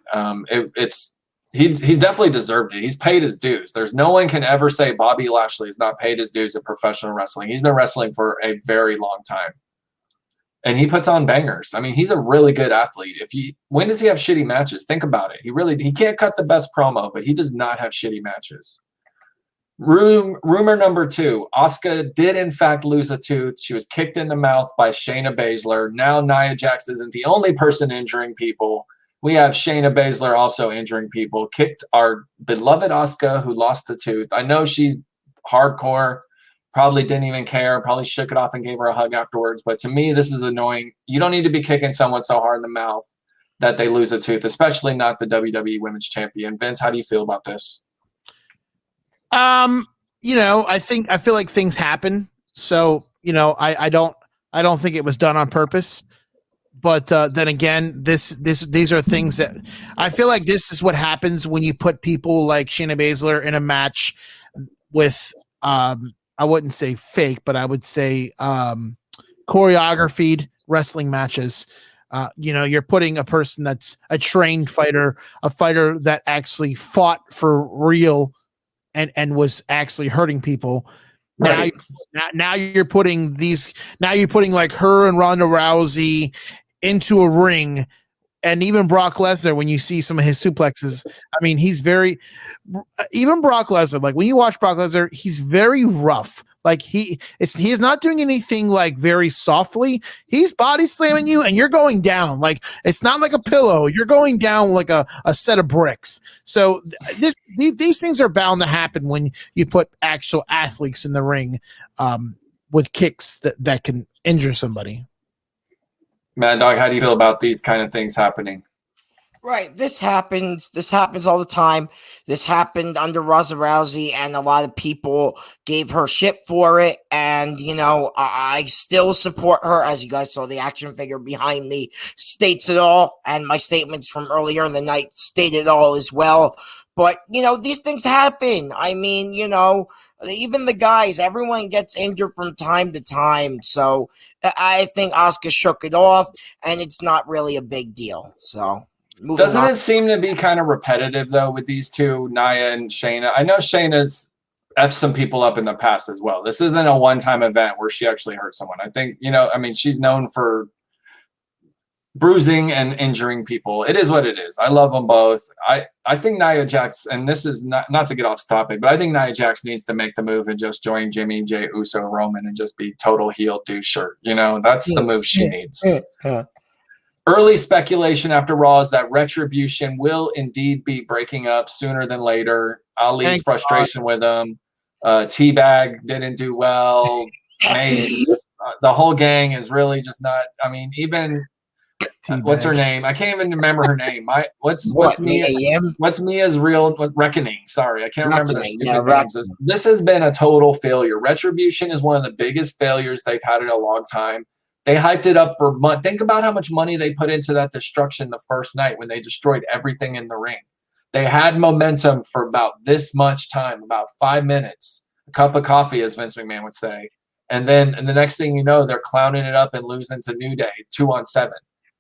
He definitely deserved it. He's paid his dues. There's no one can ever say Bobby Lashley has not paid his dues in professional wrestling. He's been wrestling for a very long time, and he puts on bangers. I mean, he's a really good athlete. When does he have shitty matches? Think about it. He can't cut the best promo, but he does not have shitty matches. Rumor number 2, Asuka did in fact lose a tooth. She was kicked in the mouth by Shayna Baszler. Now Nia Jax isn't the only person injuring people. We have Shayna Baszler also injuring people. Kicked our beloved Asuka, who lost a tooth. I know she's hardcore, probably didn't even care, probably shook it off and gave her a hug afterwards. But to me, this is annoying. You don't need to be kicking someone so hard in the mouth. that they lose a tooth, especially not the WWE Women's Champion. Vince, how do you feel about this? I feel like things happen. So, I don't think it was done on purpose. But then again, these are things that I feel like this is what happens when you put people like Shayna Baszler in a match with I wouldn't say fake, but I would say choreographed wrestling matches. You're putting a person that's a trained fighter, a fighter that actually fought for real and was actually hurting people. Right. Now you're putting like her and Ronda Rousey into a ring, and even Brock Lesnar, when you see some of his suplexes, I mean, even Brock Lesnar, like when you watch Brock Lesnar, he's very rough. Like he is not doing anything like very softly. He's body slamming you and you're going down. Like it's not like a pillow. You're going down like a set of bricks. So these things are bound to happen when you put actual athletes in the ring with kicks that can injure somebody. Maddog, how do you feel about these kind of things happening? Right. This happens all the time. This happened under Ronda Rousey, and a lot of people gave her shit for it. And, I still support her. As you guys saw, the action figure behind me states it all. And my statements from earlier in the night state it all as well. But, these things happen. I mean, even the guys, everyone gets injured from time to time. So I think Asuka shook it off, and it's not really a big deal. So. Doesn't it seem to be kind of repetitive, though, with these two, Nia and Shayna? I know Shayna's F'd some people up in the past as well. This isn't a one-time event where she actually hurt someone. I think, she's known for bruising and injuring people. It is what it is. I love them both. I think Nia Jax, and this is not to get off topic, but I think Nia Jax needs to make the move and just join Jimmy, Jey Uso, Roman, and just be total heel, do shirt. That's the move she needs. Early speculation after Raw is that Retribution will indeed be breaking up sooner than later. Ali's frustration with him. Teabag didn't do well. Mace, the whole gang is really just not. I mean, even what's her name? I can't even remember her name. What's Mia's real Reckoning? Sorry, I can't remember the stupid names. This has been a total failure. Retribution is one of the biggest failures they've had in a long time. They hyped it up for months. Think about how much money they put into that destruction the first night when they destroyed everything in the ring. They had momentum for about this much time, about 5 minutes, a cup of coffee, as Vince McMahon would say. And then the next thing you know, they're clowning it up and losing to New Day 2-on-7.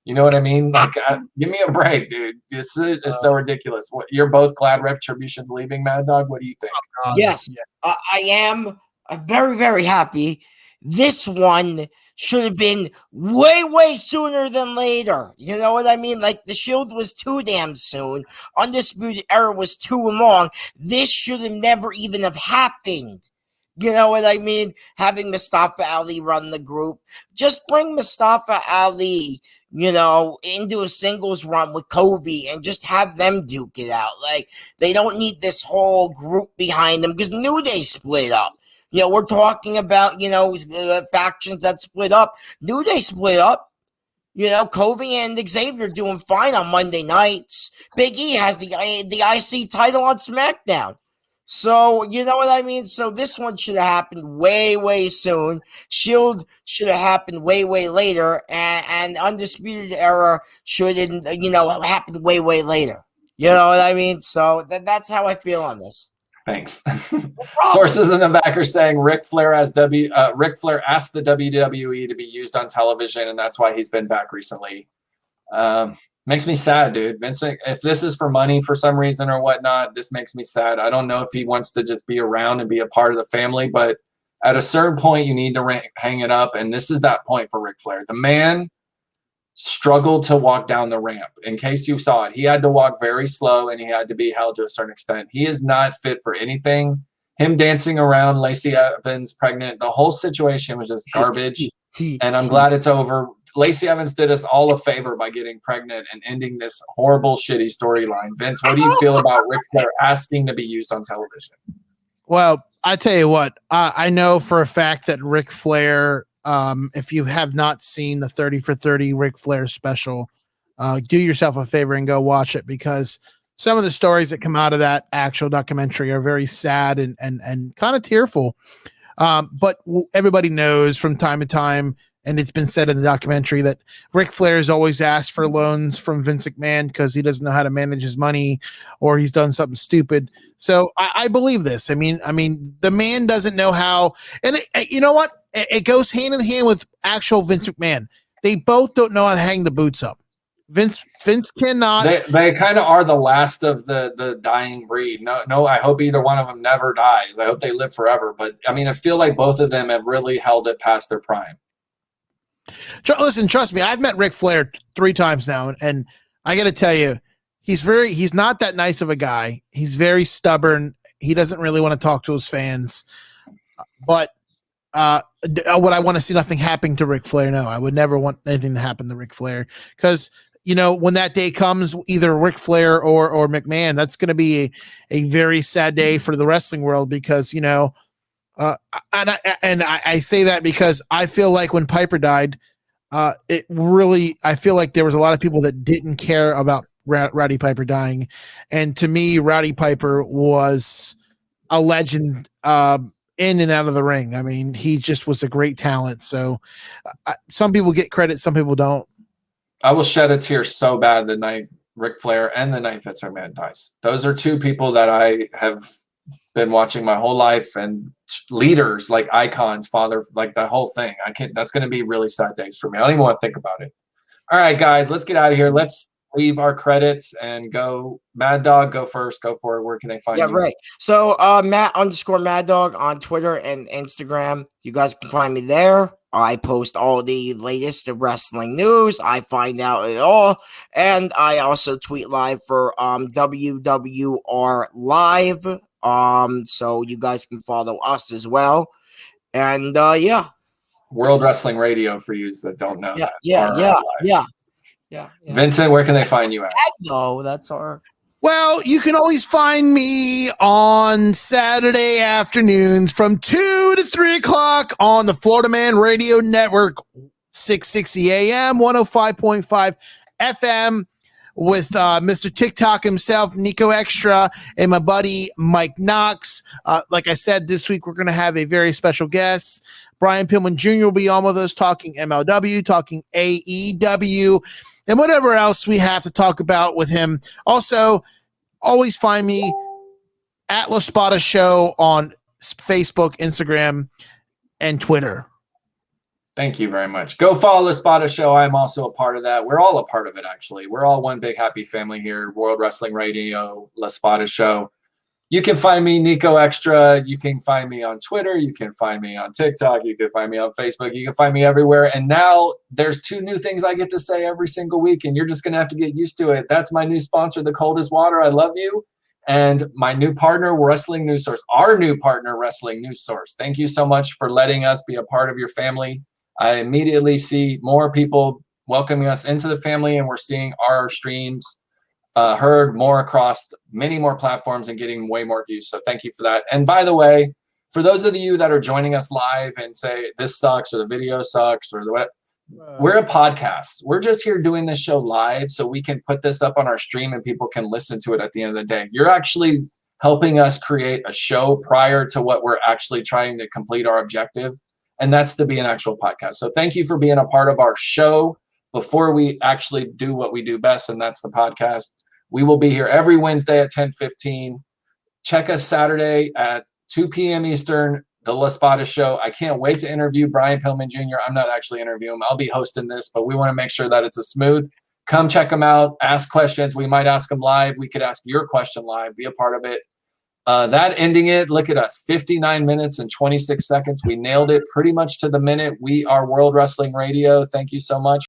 You know what I mean? Like, give me a break, dude. It's so ridiculous. You're both glad Retribution's leaving, Maddog? What do you think? Yes, I am very, very happy. This one should have been way, way sooner than later. You know what I mean? Like, the Shield was too damn soon. Undisputed Era was too long. This should have never even have happened. You know what I mean? Having Mustafa Ali run the group. Just bring Mustafa Ali, into a singles run with Kofi and just have them duke it out. Like, they don't need this whole group behind them because New Day split up. We're talking about, factions that split up. New Day split up. Kofi and Xavier doing fine on Monday nights. Big E has the IC title on SmackDown. So, you know what I mean? So this one should have happened way, way soon. Shield should have happened way, way later. And Undisputed Era should have, happened way, way later. You know what I mean? So that's how I feel on this. Thanks. Sources in the back are saying Ric Flair asked the WWE to be used on television, and that's why he's been back recently. Makes me sad, dude. Vince, if this is for money for some reason or whatnot, this makes me sad. I don't know if he wants to just be around and be a part of the family, but at a certain point, you need to hang it up, and this is that point for Ric Flair. The man struggled to walk down the ramp. In case you saw it, he had to walk very slow and he had to be held to a certain extent. He is not fit for anything. Him dancing around, Lacey Evans pregnant, the whole situation was just garbage. And I'm glad it's over. Lacey Evans did us all a favor by getting pregnant and ending this horrible, shitty storyline. Vince, what do you feel about Ric Flair asking to be used on television? Well, I tell you what, I know for a fact that Ric Flair, if you have not seen the 30 for 30 Ric Flair special, do yourself a favor and go watch it, because some of the stories that come out of that actual documentary are very sad and kind of tearful. But everybody knows from time to time, and it's been said in the documentary, that Ric Flair has always asked for loans from Vince McMahon because he doesn't know how to manage his money, or he's done something stupid. So I believe this. I mean, the man doesn't know how, and you know what? It goes hand in hand with actual Vince McMahon. They both don't know how to hang the boots up. Vince cannot. They kind of are the last of the dying breed. No, I hope either one of them never dies. I hope they live forever. But I mean, I feel like both of them have really held it past their prime. Listen, trust me, I've met Ric Flair 3 times now, and I got to tell you, he's not that nice of a guy. He's very stubborn. He doesn't really want to talk to his fans. But would I want to see nothing happen to Ric Flair? No, I would never want anything to happen to Ric Flair, because when that day comes, either Ric Flair or McMahon, that's going to be a very sad day for the wrestling world, because I say that because I feel like when Piper died, I feel like there was a lot of people that didn't care about Rowdy Piper dying, and to me, Rowdy Piper was a legend in and out of the ring. I mean, he just was a great talent. So some people get credit, some people don't. I will shed a tear so bad the night Ric Flair and the night Vince McMahon dies. Those are 2 people that I have been watching my whole life, and leaders, like icons, father, like the whole thing. That's going to be really sad days for me. I don't even want to think about it. All right, guys, let's get out of here. Let's leave our credits and go. Maddog, go first. Go for it. Where can they find you? Yeah, right. So Matt_Maddog on Twitter and Instagram. You guys can find me there. I post all the latest wrestling news. I find out it all. And I also tweet live for WWR Live. So you guys can follow us as well. And yeah. World Wrestling Radio for you that don't know. Yeah. Vincent, where can they find you at? No, that's our. Well, you can always find me on Saturday afternoons from 2 to 3 o'clock on the Florida Man Radio Network, 660 AM, 105.5 FM, with Mr. TikTok himself, Niko Exxtra, and my buddy Mike Knox. Like I said, this week we're going to have a very special guest. Brian Pillman Jr. will be on with us, talking MLW, talking AEW, and whatever else we have to talk about with him. Also, always find me at LaSpada Show on Facebook, Instagram, and Twitter. Thank you very much. Go follow LaSpada Show. I'm also a part of that. We're all a part of it, actually. We're all one big happy family here. World Wrestling Radio, LaSpada Show. You can find me, Niko Exxtra. You can find me on Twitter. You can find me on TikTok. You can find me on Facebook. You can find me everywhere. And now there's 2 new things I get to say every single week, and you're just going to have to get used to it. That's my new sponsor, The Coldest Water. I love you. And my new partner, Wrestling News Source. Our new partner, Wrestling News Source. Thank you so much for letting us be a part of your family. I immediately see more people welcoming us into the family, and we're seeing our streams heard more across many more platforms and getting way more views. So thank you for that. And by the way, for those of you that are joining us live and say this sucks or the video sucks or what, we're a podcast. We're just here doing this show live so we can put this up on our stream and people can listen to it at the end of the day. You're actually helping us create a show prior to what we're actually trying to complete our objective, and that's to be an actual podcast. So thank you for being a part of our show before we actually do what we do best, and that's the podcast. We will be here every Wednesday at 10:15. Check us Saturday at 2 p.m. Eastern, the LaSpada Show. I can't wait to interview Brian Pillman Jr. I'm not actually interviewing him. I'll be hosting this, but we want to make sure that it's a smooth. Come check him out. Ask questions. We might ask him live. We could ask your question live. Be a part of it. That ending it. Look at us. 59 minutes and 26 seconds. We nailed it pretty much to the minute. We are World Wrestling Radio. Thank you so much.